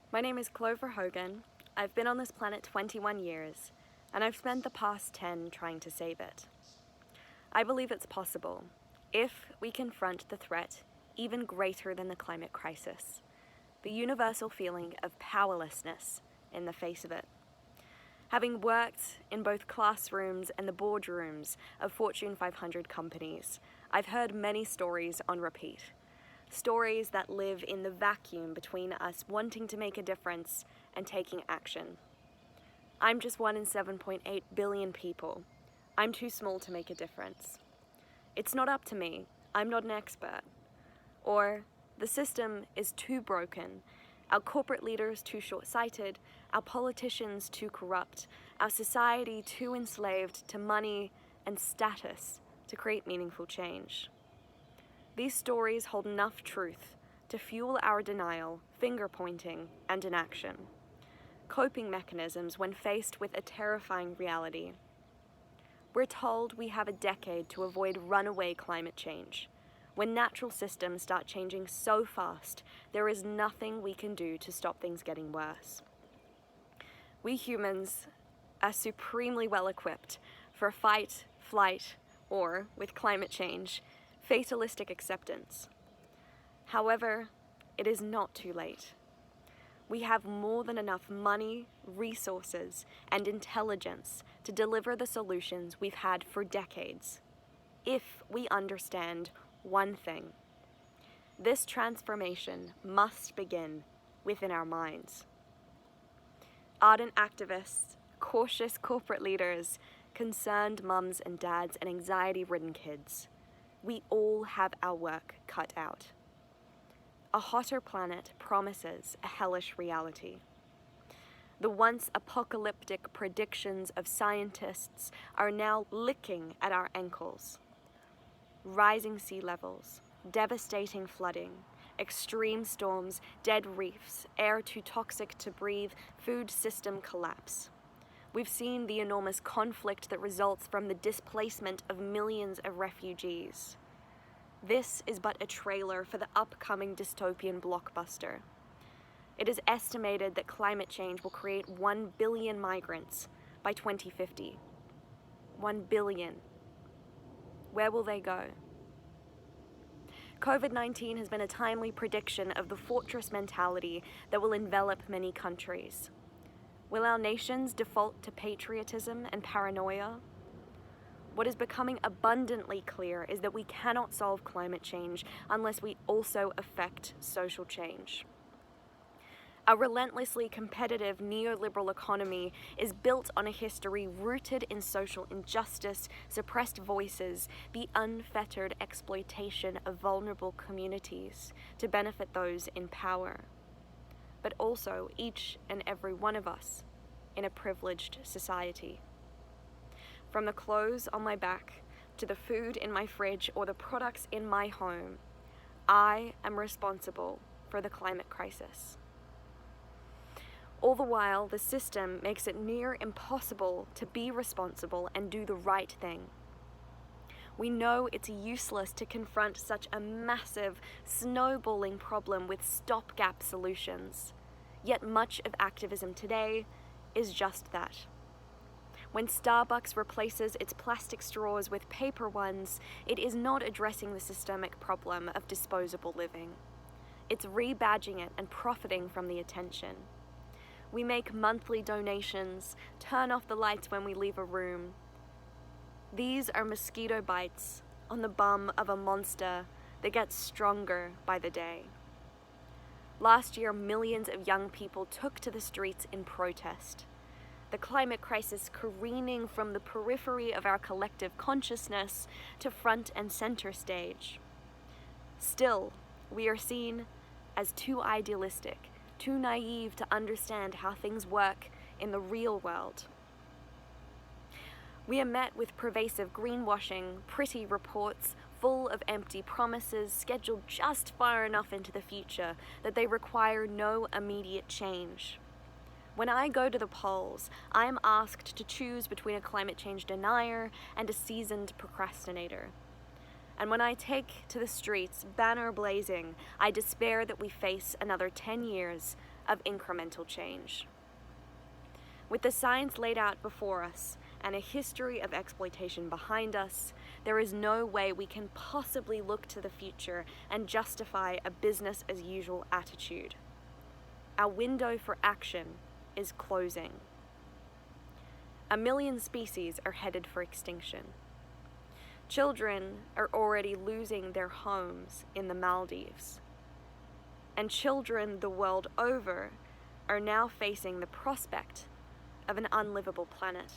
My name is Clover Hogan. I've been on this planet 21 years, and I've spent the past 10 trying to save it. I believe it's possible if we confront the threat even greater than the climate crisis, the universal feeling of powerlessness in the face of it. Having worked in both classrooms and the boardrooms of Fortune 500 companies, I've heard many stories on repeat. Stories that live in the vacuum between us wanting to make a difference and taking action. I'm just one in 7.8 billion people. I'm too small to make a difference. It's not up to me. I'm not an expert. Or the system is too broken. Our corporate leaders too short-sighted. Our politicians too corrupt. Our society too enslaved to money and status to create meaningful change. These stories hold enough truth to fuel our denial, finger-pointing, and inaction. Coping mechanisms when faced with a terrifying reality. We're told we have a decade to avoid runaway climate change. When natural systems start changing so fast, there is nothing we can do to stop things getting worse. We humans are supremely well equipped for fight, flight, or, with climate change, fatalistic acceptance. However, it is not too late. We have more than enough money, resources, and intelligence to deliver the solutions we've had for decades, if we understand one thing. This transformation must begin within our minds. Ardent activists, cautious corporate leaders, concerned mums and dads, and anxiety-ridden kids. We all have our work cut out. A hotter planet promises a hellish reality. The once apocalyptic predictions of scientists are now licking at our ankles. Rising sea levels, devastating flooding, extreme storms, dead reefs, air too toxic to breathe, food system collapse. We've seen the enormous conflict that results from the displacement of millions of refugees. This is but a trailer for the upcoming dystopian blockbuster. It is estimated that climate change will create 1 billion migrants by 2050. 1 billion. Where will they go? COVID-19 has been a timely prediction of the fortress mentality that will envelop many countries. Will our nations default to patriotism and paranoia? What is becoming abundantly clear is that we cannot solve climate change unless we also affect social change. Our relentlessly competitive neoliberal economy is built on a history rooted in social injustice, suppressed voices, the unfettered exploitation of vulnerable communities to benefit those in power, but also each and every one of us in a privileged society. From the clothes on my back to the food in my fridge or the products in my home, I am responsible for the climate crisis. All the while, the system makes it near impossible to be responsible and do the right thing. We know it's useless to confront such a massive, snowballing problem with stopgap solutions. Yet much of activism today is just that. When Starbucks replaces its plastic straws with paper ones, it is not addressing the systemic problem of disposable living. It's rebadging it and profiting from the attention. We make monthly donations, turn off the lights when we leave a room. These are mosquito bites on the bum of a monster that gets stronger by the day. Last year, millions of young people took to the streets in protest. The climate crisis careening from the periphery of our collective consciousness to front and center stage. Still, we are seen as too idealistic, too naive to understand how things work in the real world. We are met with pervasive greenwashing, pretty reports full of empty promises scheduled just far enough into the future that they require no immediate change. When I go to the polls, I am asked to choose between a climate change denier and a seasoned procrastinator. And when I take to the streets, banner blazing, I despair that we face another 10 years of incremental change. With the science laid out before us and a history of exploitation behind us, there is no way we can possibly look to the future and justify a business-as-usual attitude. Our window for action is closing. 1 million species are headed for extinction. Children are already losing their homes in the Maldives. And children the world over are now facing the prospect of an unlivable planet.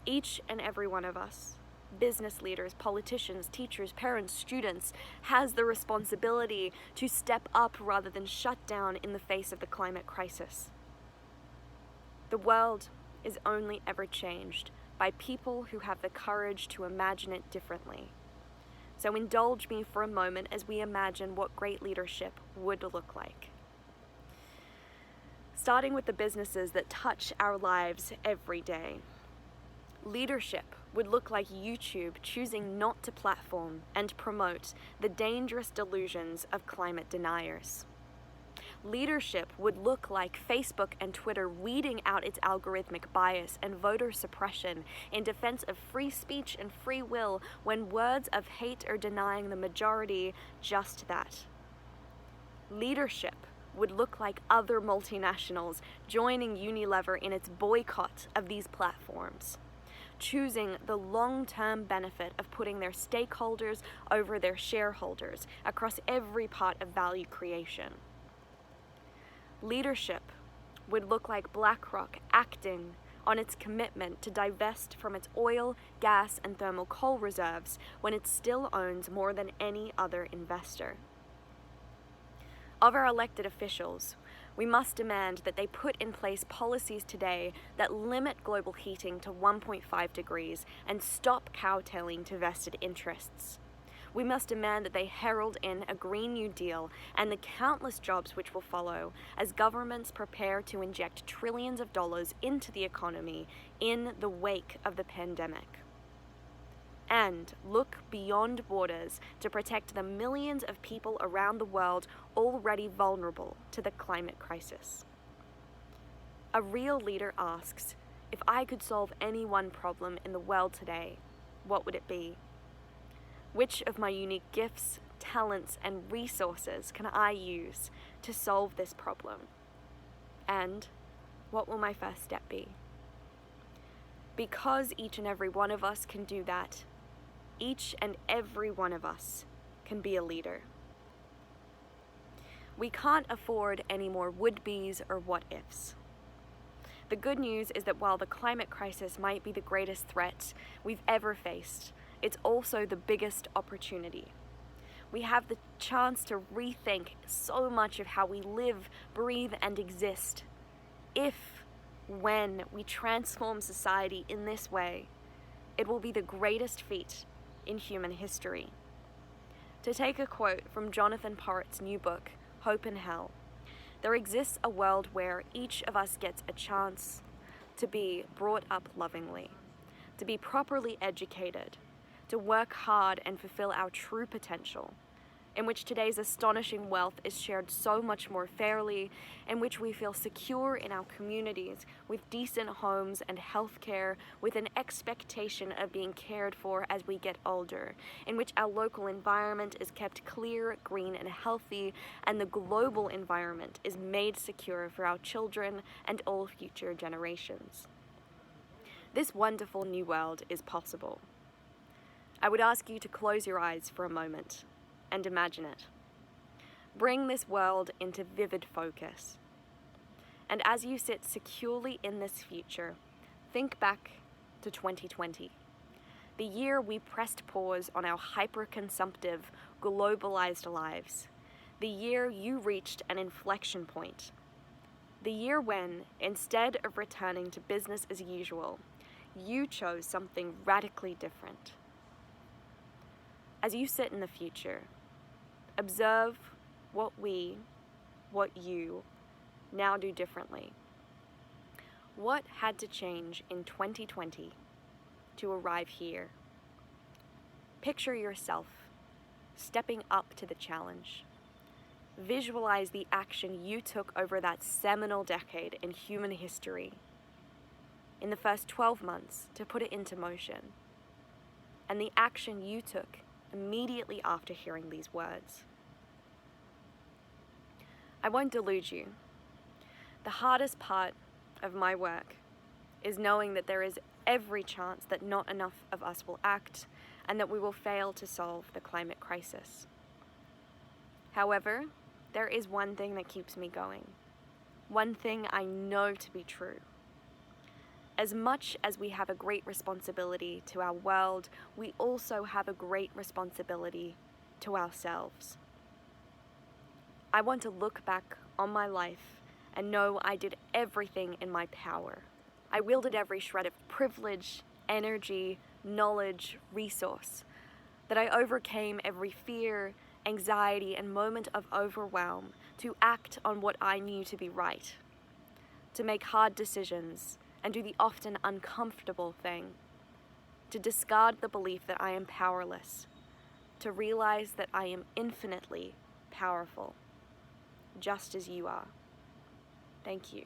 Each and every one of us, business leaders, politicians, teachers, parents, students, has the responsibility to step up rather than shut down in the face of the climate crisis. The world is only ever changed by people who have the courage to imagine it differently. So indulge me for a moment as we imagine what great leadership would look like. Starting with the businesses that touch our lives every day. Leadership would look like YouTube choosing not to platform and promote the dangerous delusions of climate deniers. Leadership would look like Facebook and Twitter weeding out its algorithmic bias and voter suppression in defense of free speech and free will when words of hate are denying the majority just that. Leadership would look like other multinationals joining Unilever in its boycott of these platforms, choosing the long-term benefit of putting their stakeholders over their shareholders across every part of value creation. Leadership would look like BlackRock acting on its commitment to divest from its oil, gas, and thermal coal reserves when it still owns more than any other investor. Of our elected officials, we must demand that they put in place policies today that limit global heating to 1.5 degrees and stop cowtailing to vested interests. We must demand that they herald in a Green New Deal and the countless jobs which will follow as governments prepare to inject trillions of dollars into the economy in the wake of the pandemic. And look beyond borders to protect the millions of people around the world already vulnerable to the climate crisis. A real leader asks, if I could solve any one problem in the world today, what would it be? Which of my unique gifts, talents, and resources can I use to solve this problem? And what will my first step be? Because each and every one of us can do that, each and every one of us can be a leader. We can't afford any more would-bes or what-ifs. The good news is that while the climate crisis might be the greatest threat we've ever faced, it's also the biggest opportunity. We have the chance to rethink so much of how we live, breathe, and exist. When we transform society in this way, it will be the greatest feat in human history. To take a quote from Jonathan Porritt's new book, Hope in Hell, there exists a world where each of us gets a chance to be brought up lovingly, to be properly educated, to work hard and fulfill our true potential, in which today's astonishing wealth is shared so much more fairly, in which we feel secure in our communities with decent homes and healthcare, with an expectation of being cared for as we get older, in which our local environment is kept clear, green, and healthy, and the global environment is made secure for our children and all future generations. This wonderful new world is possible. I would ask you to close your eyes for a moment and imagine it. Bring this world into vivid focus. And as you sit securely in this future, think back to 2020, the year we pressed pause on our hyper-consumptive, globalized lives, the year you reached an inflection point, the year when, instead of returning to business as usual, you chose something radically different. As you sit in the future, observe what you now do differently. What had to change in 2020 to arrive here? Picture yourself stepping up to the challenge. visualize the action you took over that seminal decade in human history, in the first 12 months, to put it into motion, and the action you took immediately after hearing these words. I won't delude you. The hardest part of my work is knowing that there is every chance that not enough of us will act and that we will fail to solve the climate crisis. However, there is one thing that keeps me going. One thing I know to be true. As much as we have a great responsibility to our world, we also have a great responsibility to ourselves. I want to look back on my life and know I did everything in my power. I wielded every shred of privilege, energy, knowledge, resource, that I overcame every fear, anxiety, and moment of overwhelm to act on what I knew to be right, to make hard decisions and do the often uncomfortable thing, to discard the belief that I am powerless, to realize that I am infinitely powerful, just as you are. Thank you.